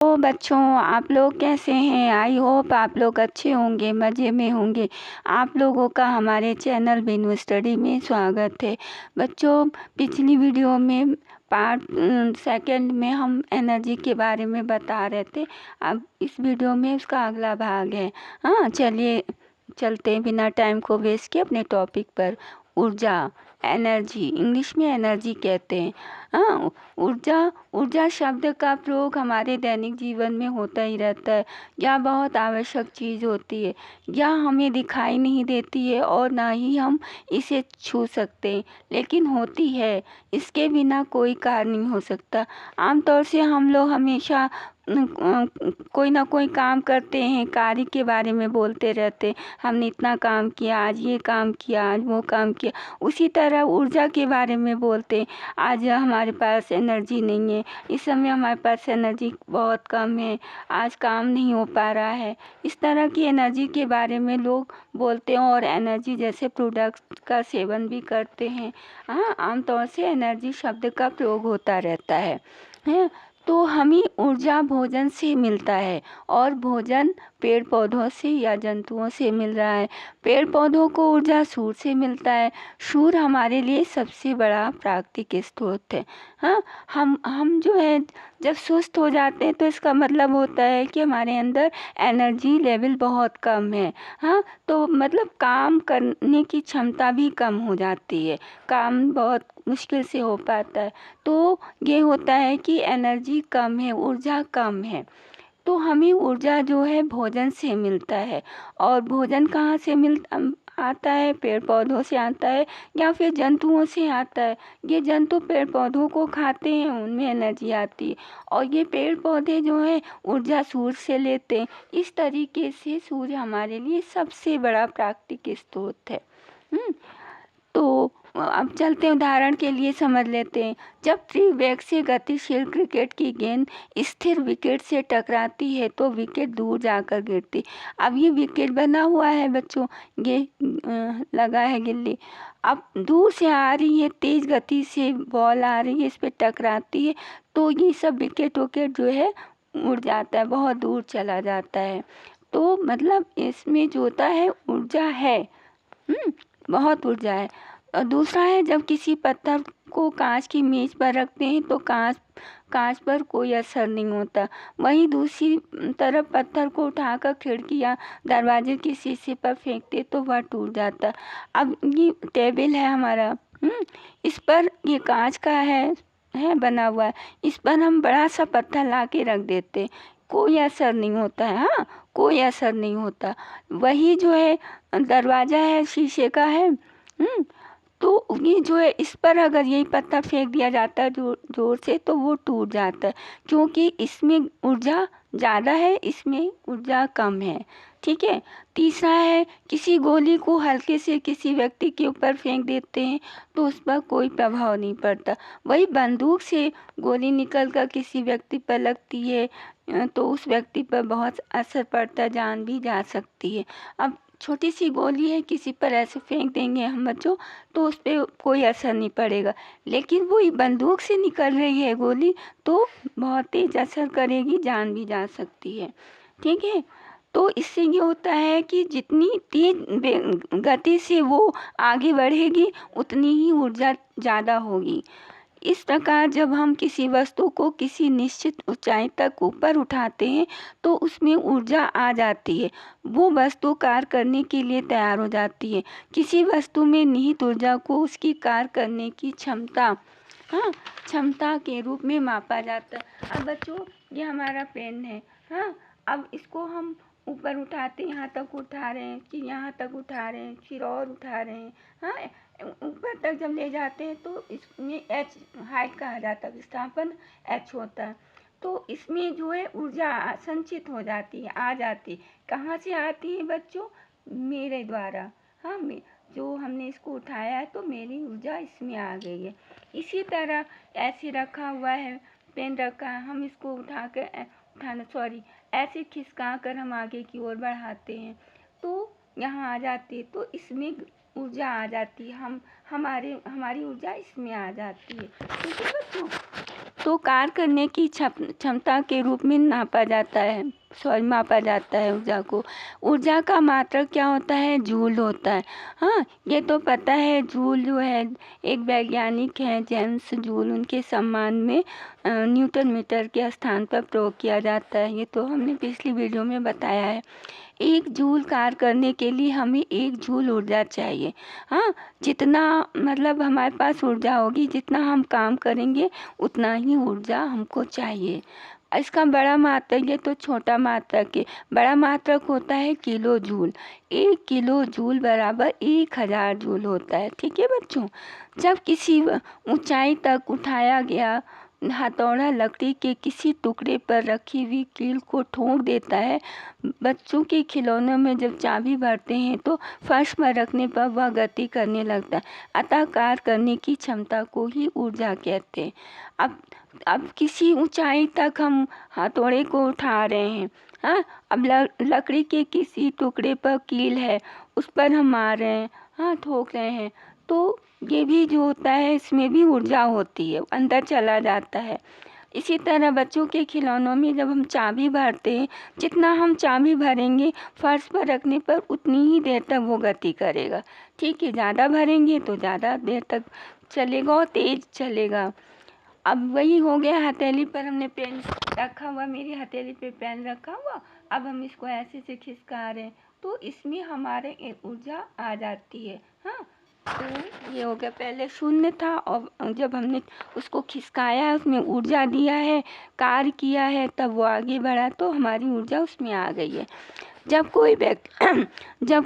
तो बच्चों, आप लोग कैसे हैं? आई होप आप लोग अच्छे होंगे, मज़े में होंगे। आप लोगों का हमारे चैनल बिनु स्टडी में स्वागत है। बच्चों, पिछली वीडियो में पार्ट सेकंड में हम एनर्जी के बारे में बता रहे थे। अब इस वीडियो में उसका अगला भाग है। हाँ, चलिए चलते हैं बिना टाइम को वेस्ट किए अपने टॉपिक पर। ऊर्जा, एनर्जी, इंग्लिश में एनर्जी कहते हैं। हाँ, ऊर्जा शब्द का प्रयोग हमारे दैनिक जीवन में होता ही रहता है। यह बहुत आवश्यक चीज़ होती है। यह हमें दिखाई नहीं देती है और ना ही हम इसे छू सकते हैं, लेकिन होती है। इसके बिना कोई कार्य नहीं हो सकता। आमतौर से हम लोग हमेशा कोई ना कोई काम करते हैं, कार्य के बारे में बोलते रहते हैं। हमने इतना काम किया, आज ये काम किया, आज वो काम किया। उसी तरह ऊर्जा के बारे में बोलते हैं। आज हमारे पास एनर्जी नहीं है, इस समय हमारे पास एनर्जी बहुत कम है, आज काम नहीं हो पा रहा है। इस तरह की एनर्जी के बारे में लोग बोलते हैं और एनर्जी जैसे प्रोडक्ट का सेवन भी करते हैं। हाँ, आमतौर से एनर्जी शब्द का प्रयोग होता रहता है। तो हमें ऊर्जा भोजन से मिलता है और भोजन पेड़ पौधों से या जंतुओं से मिल रहा है। पेड़ पौधों को ऊर्जा सूर्य से मिलता है। सूर्य हमारे लिए सबसे बड़ा प्राकृतिक स्रोत है। हाँ, हम जो है जब सुस्त हो जाते हैं तो इसका मतलब होता है कि हमारे अंदर एनर्जी लेवल बहुत कम है। हाँ, तो मतलब काम करने की क्षमता भी कम हो जाती है, काम बहुत मुश्किल से हो पाता है। तो ये होता है कि एनर्जी कम है, ऊर्जा कम है। तो हमें ऊर्जा जो है भोजन से मिलता है। और भोजन कहाँ से आता है? पेड़ पौधों से आता है या फिर जंतुओं से आता है। ये जंतु पेड़ पौधों को खाते हैं, उनमें एनर्जी आती है। और ये पेड़ पौधे जो हैं ऊर्जा सूर्य से लेते हैं। इस तरीके से सूर्य हमारे लिए सबसे बड़ा प्राकृतिक स्रोत है। तो अब चलते हैं, उदाहरण के लिए समझ लेते हैं। जब त्रिवेग से गतिशील क्रिकेट की गेंद स्थिर विकेट से टकराती है तो विकेट दूर जाकर गिरती। अब ये विकेट बना हुआ है बच्चों, ये लगा है गिल्ली। अब दूर से आ रही है, तेज गति से बॉल आ रही है, इस पे टकराती है तो ये सब विकेट जो है उड़ जाता है, बहुत दूर चला जाता है। तो मतलब इसमें जो होता है ऊर्जा है, बहुत ऊर्जा है। और दूसरा है, जब किसी पत्थर को कांच की मेज पर रखते हैं तो कांच पर कोई असर नहीं होता। वहीं दूसरी तरफ पत्थर को उठाकर खिड़की या दरवाजे के शीशे पर फेंकते तो वह टूट जाता। अब ये टेबल है हमारा, इस पर ये कांच का है बना हुआ है। इस पर हम बड़ा सा पत्थर ला के रख देते, कोई असर नहीं होता है। हाँ, कोई असर नहीं होता। वही जो है दरवाज़ा है, शीशे का है, तो ये जो है इस पर अगर यही पत्थर फेंक दिया जाता है जोर से तो वो टूट जाता है, क्योंकि इसमें ऊर्जा ज़्यादा है, इसमें ऊर्जा कम है। ठीक है। तीसरा है, किसी गोली को हल्के से किसी व्यक्ति के ऊपर फेंक देते हैं तो उस पर कोई प्रभाव नहीं पड़ता। वही बंदूक से गोली निकल कर किसी व्यक्ति पर लगती है तो उस व्यक्ति पर बहुत असर पड़ता है, जान भी जा सकती है। अब छोटी सी गोली है, किसी पर ऐसे फेंक देंगे हम बच्चों तो उस पर कोई असर नहीं पड़ेगा, लेकिन वही बंदूक से निकल रही है गोली तो बहुत तेज असर करेगी, जान भी जा सकती है। ठीक है। तो इससे ये होता है कि जितनी तेज गति से वो आगे बढ़ेगी उतनी ही ऊर्जा ज़्यादा होगी। इस प्रकार जब हम किसी वस्तु को किसी निश्चित ऊंचाई तक ऊपर उठाते हैं तो उसमें ऊर्जा आ जाती है, वो वस्तु कार्य करने के लिए तैयार हो जाती है। किसी वस्तु में निहित ऊर्जा को उसकी कार्य करने की क्षमता, हाँ, क्षमता के रूप में मापा जाता है। अब बच्चों, ये हमारा पेन है। हाँ, अब इसको हम ऊपर उठाते, यहाँ तक उठा रहे हैं, फिर यहाँ तक उठा रहे हैं, फिर और उठा रहे हैं। हाँ, ऊपर तक जब ले जाते हैं तो इसमें एच हाइट कहा जाता है, विस्थापन एच होता है। तो इसमें जो है ऊर्जा संचित हो जाती है, आ जाती है। कहाँ से आती है बच्चों? मेरे द्वारा। हाँ, जो हमने इसको उठाया है तो मेरी ऊर्जा इसमें आ गई है। इसी तरह ऐसे रखा हुआ है, पेन रखा है, हम इसको ऐसे खिसका कर हम आगे की ओर बढ़ाते हैं तो यहाँ आ जाती है, तो इसमें ऊर्जा आ जाती है, हमारी ऊर्जा इसमें आ जाती है। ठीक है बच्चों। तो कार्य करने की क्षमता के रूप में मापा जाता है ऊर्जा को। ऊर्जा का मात्रक क्या होता है? जूल होता है। हाँ, ये तो पता है। जूल जो है एक वैज्ञानिक हैं जेम्स जूल, उनके सम्मान में न्यूटन मीटर के स्थान पर प्रयोग किया जाता है। ये तो हमने पिछली वीडियो में बताया है। 1 जूल कार्य करने के लिए हमें 1 जूल ऊर्जा चाहिए। हाँ, जितना मतलब हमारे पास ऊर्जा होगी, जितना हम काम करेंगे उतना ही ऊर्जा हमको चाहिए। इसका बड़ा मात्रक, ये तो छोटा मात्रक है। बड़ा मात्रक होता है किलो जूल। 1 किलो जूल बराबर 1000 जूल होता है। ठीक है बच्चों। जब किसी ऊंचाई तक उठाया गया हथौड़ा लकड़ी के किसी टुकड़े पर रखी हुई कील को ठोक देता है। बच्चों के खिलौनों में जब चाबी भरते हैं तो फर्श पर रखने पर वह गति करने लगता है। अतः कार्य करने की क्षमता को ही ऊर्जा कहते हैं। अब किसी ऊंचाई तक हम हथौड़े को उठा रहे हैं। हाँ, अब लकड़ी के किसी टुकड़े पर कील है, उस पर हम मार रहे हैं, हाँ ठोक रहे हैं, तो ये भी जो होता है इसमें भी ऊर्जा होती है, अंदर चला जाता है। इसी तरह बच्चों के खिलौनों में जब हम चाबी भरते हैं, जितना हम चाबी भरेंगे फर्श पर रखने पर उतनी ही देर तक वो गति करेगा। ठीक है, ज़्यादा भरेंगे तो ज़्यादा देर तक चलेगा और तेज चलेगा। अब वही हो गया, हथेली पर हमने पेन रखा हुआ, मेरी हथेली पे पेन रखा हुआ, अब हम इसको ऐसे से खिसका रहे हैं तो इसमें हमारे ऊर्जा आ जाती है। हाँ, तो ये हो गया। पहले शून्य था और जब हमने उसको खिसकाया, उसमें ऊर्जा दिया है, कार्य किया है, तब वो आगे बढ़ा तो हमारी ऊर्जा उसमें आ गई है। जब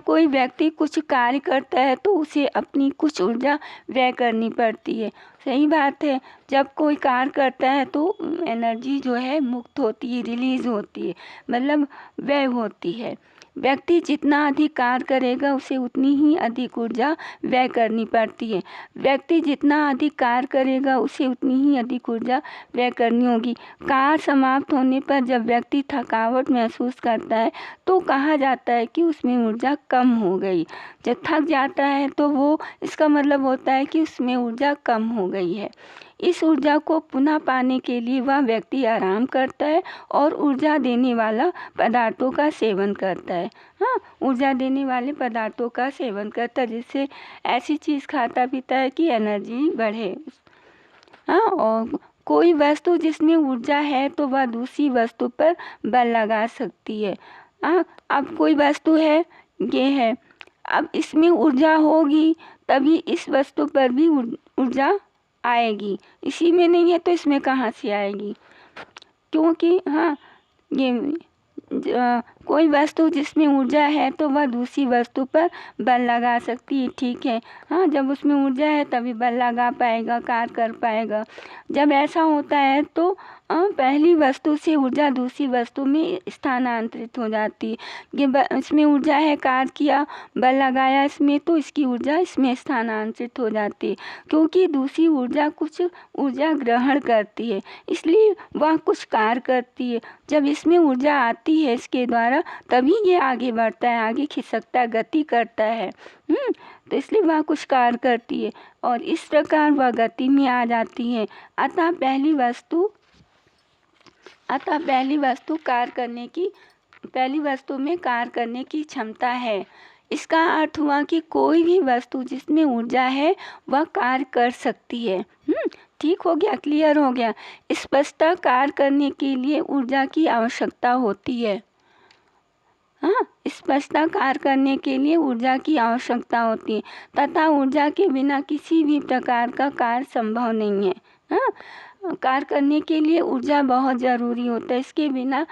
कोई व्यक्ति कुछ कार्य करता है तो उसे अपनी कुछ ऊर्जा व्यय करनी पड़ती है। सही बात है। जब कोई कार्य करता है तो एनर्जी जो है मुक्त होती है, रिलीज होती है, मतलब व्यय होती है। व्यक्ति जितना अधिक कार्य करेगा उसे उतनी ही अधिक ऊर्जा व्यय करनी पड़ती है। व्यक्ति जितना अधिक कार्य करेगा उसे उतनी ही अधिक ऊर्जा व्यय करनी होगी। कार्य समाप्त होने पर जब व्यक्ति थकावट महसूस करता है तो कहा जाता है कि उसमें ऊर्जा कम हो गई। जब थक जाता है तो वो, इसका मतलब होता है कि उसमें ऊर्जा कम हो गई है। इस ऊर्जा को पुनः पाने के लिए वह व्यक्ति आराम करता है और ऊर्जा देने वाला पदार्थों का सेवन करता है। हाँ, ऊर्जा देने वाले पदार्थों का सेवन करता है, जिससे ऐसी चीज़ खाता पीता है कि एनर्जी बढ़े। हाँ, और कोई वस्तु जिसमें ऊर्जा है तो वह दूसरी वस्तु पर बल लगा सकती है। हाँ, अब कोई वस्तु है, ये है, अब इसमें ऊर्जा होगी तभी इस वस्तु पर भी ऊर्जा आएगी। इसी में नहीं है तो इसमें कहाँ से आएगी? क्योंकि हाँ, ये कोई वस्तु जिसमें ऊर्जा है तो वह दूसरी वस्तु पर बल लगा सकती है। ठीक है। हाँ, जब उसमें ऊर्जा है तभी बल लगा पाएगा, कार्य कर पाएगा। जब ऐसा होता है तो पहली वस्तु से ऊर्जा दूसरी वस्तु में स्थानांतरित हो जाती है। ये इसमें ऊर्जा है, कार्य किया, बल लगाया इसमें, तो इसकी ऊर्जा इसमें स्थानांतरित हो जाती है। क्योंकि दूसरी ऊर्जा कुछ ऊर्जा ग्रहण करती है, इसलिए वह कुछ कार्य करती है। जब इसमें ऊर्जा आती है इसके द्वारा तभी ये आगे बढ़ता है, आगे खिसकता है, गति करता है। तो इसलिए वह कुछ कार्य करती है और इस प्रकार वह गति में आ जाती है। अतः पहली वस्तु में कार्य करने की क्षमता है। इसका अर्थ हुआ कि कोई भी वस्तु जिसमें ऊर्जा है वह कार्य कर सकती है। ठीक हो गया, क्लियर हो गया। स्पष्टता, कार्य करने के लिए ऊर्जा की आवश्यकता होती है। हाँ, स्पष्टता, कार्य करने के लिए ऊर्जा की आवश्यकता होती है तथा ऊर्जा के बिना किसी भी प्रकार का कार्य संभव नहीं है। हाँ, कार्य करने के लिए ऊर्जा बहुत ज़रूरी होता है, इसके बिना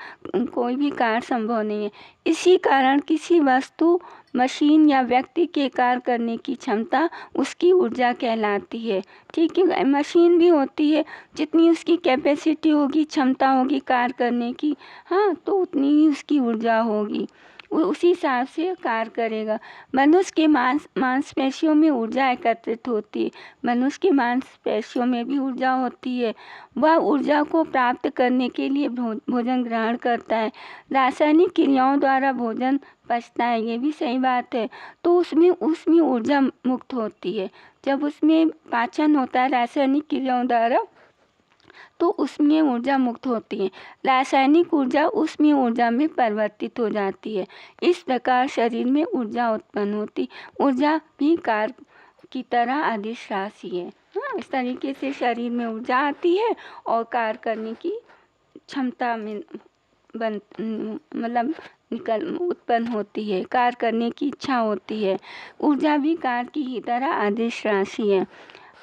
कोई भी कार्य संभव नहीं है। इसी कारण किसी वस्तु, मशीन या व्यक्ति के कार्य करने की क्षमता उसकी ऊर्जा कहलाती है। ठीक है, मशीन भी होती है, जितनी उसकी कैपेसिटी होगी, क्षमता होगी कार्य करने की, हाँ, तो उतनी ही उसकी ऊर्जा होगी, वो उसी हिसाब से कार्य करेगा। मनुष्य के मांसपेशियों में ऊर्जा एकत्रित होती है। मनुष्य के मांसपेशियों में भी ऊर्जा होती है। वह ऊर्जा को प्राप्त करने के लिए भोजन ग्रहण करता है। रासायनिक क्रियाओं द्वारा भोजन पचता है, ये भी सही बात है। तो उसमें ऊर्जा मुक्त होती है। जब उसमें पाचन होता है रासायनिक क्रियाओं द्वारा तो उसमें ऊर्जा मुक्त होती है। रासायनिक ऊर्जा उसमें ऊर्जा में परिवर्तित हो जाती है। इस प्रकार शरीर में ऊर्जा उत्पन्न होती। ऊर्जा भी कार्य की तरह अदिश राशि है। हाँ, इस तरीके से शरीर में ऊर्जा आती है और कार्य करने की क्षमता में उत्पन्न होती है, कार्य करने की इच्छा होती है। ऊर्जा भी कार्य की ही तरह अदिश राशि है।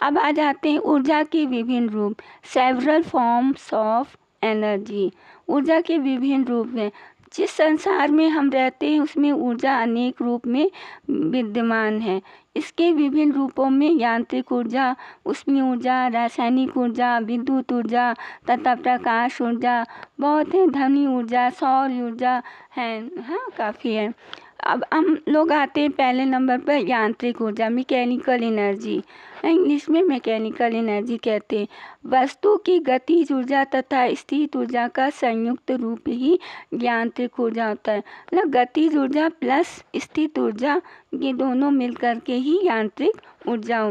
अब आ जाते हैं ऊर्जा के विभिन्न रूप। Several forms of energy. ऊर्जा के विभिन्न रूप हैं। जिस संसार में हम रहते हैं उसमें ऊर्जा अनेक रूप में विद्यमान है। इसके विभिन्न रूपों में यांत्रिक ऊर्जा, ऊष्मीय ऊर्जा, रासायनिक ऊर्जा, विद्युत ऊर्जा तथा प्रकाश ऊर्जा बहुत है। ध्वनि ऊर्जा, सौर ऊर्जा है। हाँ, काफ़ी है। अब हम लोग आते हैं पहले नंबर पर यांत्रिक ऊर्जा, मैकेनिकल एनर्जी। इंग्लिश में मैकेनिकल एनर्जी कहते हैं। वस्तु की गतिज ऊर्जा तथा स्थित ऊर्जा का संयुक्त रूप ही यांत्रिक ऊर्जा होता है। मतलब गतिज ऊर्जा प्लस स्थित ऊर्जा, ये दोनों मिलकर के ही यांत्रिक ऊर्जा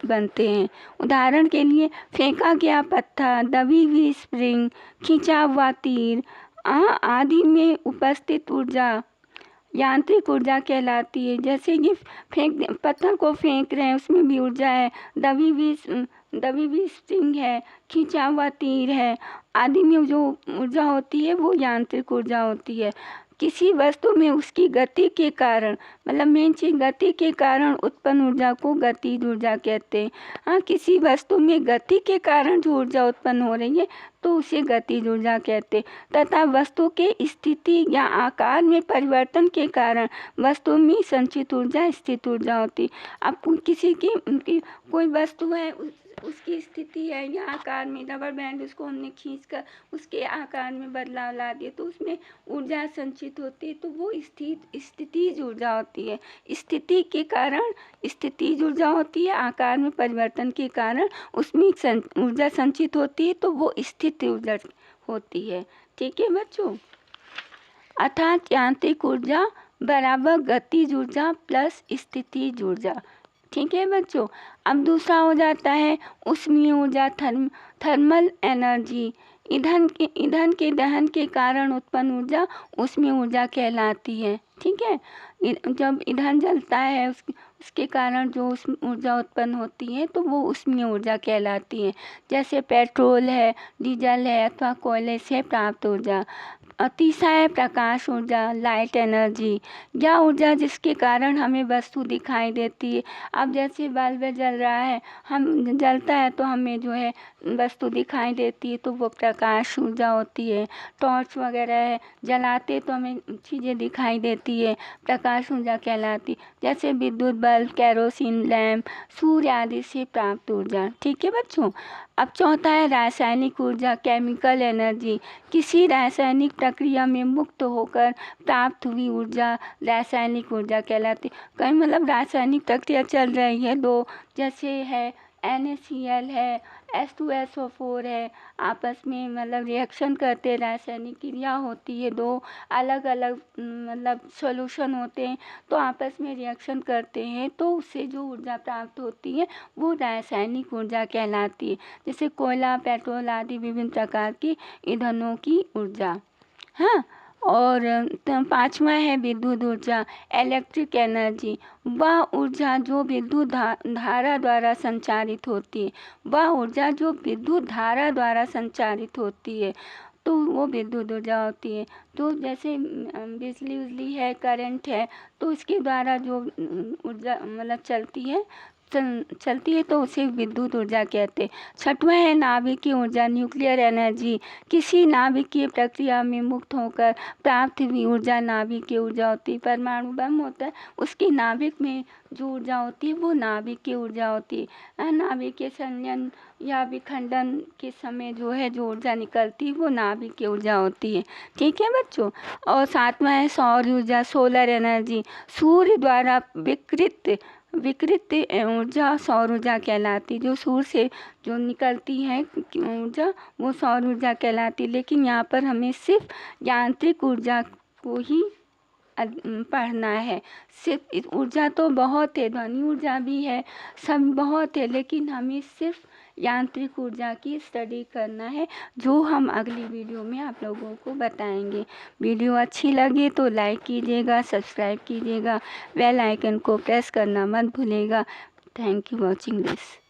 बनते हैं। उदाहरण के लिए फेंका गया पत्थर, दबी हुई स्प्रिंग, खींचा हुआ तीर आदि में उपस्थित ऊर्जा यांत्रिक ऊर्जा कहलाती है। जैसे ये पत्थर को फेंक रहे हैं, उसमें भी ऊर्जा है। दबी हुई स्प्रिंग है, खींचा हुआ तीर है आदि में जो ऊर्जा होती है वो यांत्रिक ऊर्जा होती है। किसी वस्तु में उसकी गति के कारण, मतलब मेन चीज गति के कारण उत्पन्न ऊर्जा को गतिज ऊर्जा कहते हैं। हाँ, किसी वस्तु में गति के कारण जो ऊर्जा उत्पन्न हो रही है तो उसे गतिज ऊर्जा कहते हैं। तथा वस्तु के स्थिति या आकार में परिवर्तन के कारण वस्तु में संचित ऊर्जा स्थित ऊर्जा होती। अब किसी की कोई वस्तु है, उसकी स्थिति है या आकार में, रबर बैंड उसको हमने खींचकर उसके आकार में बदलाव ला दिए तो उसमें ऊर्जा संचित होती है, तो वो स्थितिज ऊर्जा होती है। स्थिति के कारण स्थितिज ऊर्जा होती है, आकार में परिवर्तन के कारण उसमें ऊर्जा संचित होती है, तो वो स्थित ऊर्जा होती है। ठीक है बच्चों। अर्थात यांत्रिक ऊर्जा बराबर गतिज ऊर्जा प्लस स्थितिज ऊर्जा। ठीक है बच्चों। अब दूसरा हो जाता है ऊष्मीय ऊर्जा, थर्मल एनर्जी। ईंधन के दहन के कारण उत्पन्न ऊर्जा ऊष्मीय ऊर्जा कहलाती है। ठीक है। जब ईंधन जलता है उसके कारण जो ऊर्जा उत्पन्न होती है तो वो ऊष्मीय ऊर्जा कहलाती है। जैसे पेट्रोल है, डीजल है अथवा कोयले से प्राप्त ऊर्जा। तीसरा है प्रकाश ऊर्जा, लाइट एनर्जी। यह ऊर्जा जिसके कारण हमें वस्तु दिखाई देती है। अब जैसे बल्ब जल रहा है, हम जलता है तो हमें जो है वस्तु दिखाई देती है, तो वो प्रकाश ऊर्जा होती है। टॉर्च वगैरह है, जलाते तो हमें चीज़ें दिखाई देती है, प्रकाश ऊर्जा कहलाती। जैसे विद्युत बल्ब, केरोसिन लैम्प, सूर्य आदि से प्राप्त ऊर्जा। ठीक है बच्चों। अब चौथा है रासायनिक ऊर्जा, केमिकल एनर्जी। किसी रासायनिक प्रक्रिया में मुक्त होकर प्राप्त हुई ऊर्जा रासायनिक ऊर्जा कहलाती। कहीं मतलब रासायनिक प्रक्रिया चल रही है दो, जैसे है NaCl है, H2SO4 है, आपस में मतलब रिएक्शन करते, रासायनिक क्रिया होती है, दो अलग अलग मतलब सॉल्यूशन होते हैं तो आपस में रिएक्शन करते हैं, तो उससे जो ऊर्जा प्राप्त होती है वो रासायनिक ऊर्जा कहलाती है। जैसे कोयला, पेट्रोल आदि विभिन्न प्रकार की ईंधनों की ऊर्जा। हाँ, और पांचवा है विद्युत ऊर्जा, इलेक्ट्रिक एनर्जी। वह ऊर्जा जो विद्युत धारा द्वारा संचारित होती है, वह ऊर्जा जो विद्युत धारा द्वारा संचारित होती है तो वो विद्युत ऊर्जा होती है। तो जैसे बिजली है, करंट है, तो इसके द्वारा जो ऊर्जा मतलब चलती है तो उसे विद्युत ऊर्जा कहते हैं। छठवां है नाभिकीय ऊर्जा, न्यूक्लियर एनर्जी। किसी नाभिकीय प्रक्रिया में मुक्त होकर प्राप्त हुई ऊर्जा नाभिकीय ऊर्जा होती है। परमाणु बम होता है, उसकी नाभिक में जो ऊर्जा होती है वो नाभिकीय ऊर्जा होती है। नाभिकीय संलयन या विखंडन के समय जो है जो ऊर्जा निकलती है वो नाभिकीय ऊर्जा होती है। ठीक है बच्चों। और सातवां है सौर ऊर्जा, सोलर एनर्जी। सूर्य द्वारा विकृत ऊर्जा सौर ऊर्जा कहलाती। जो सूर्य से जो निकलती है ऊर्जा वो सौर ऊर्जा कहलाती। लेकिन यहाँ पर हमें सिर्फ यांत्रिक ऊर्जा को ही पढ़ना है। सिर्फ ऊर्जा तो बहुत है, ध्वनि ऊर्जा भी है, सब बहुत है, लेकिन हमें सिर्फ यांत्रिक ऊर्जा की स्टडी करना है, जो हम अगली वीडियो में आप लोगों को बताएंगे। वीडियो अच्छी लगे तो लाइक कीजिएगा, सब्सक्राइब कीजिएगा, बेल आइकन को प्रेस करना मत भूलिएगा। Thank you watching this.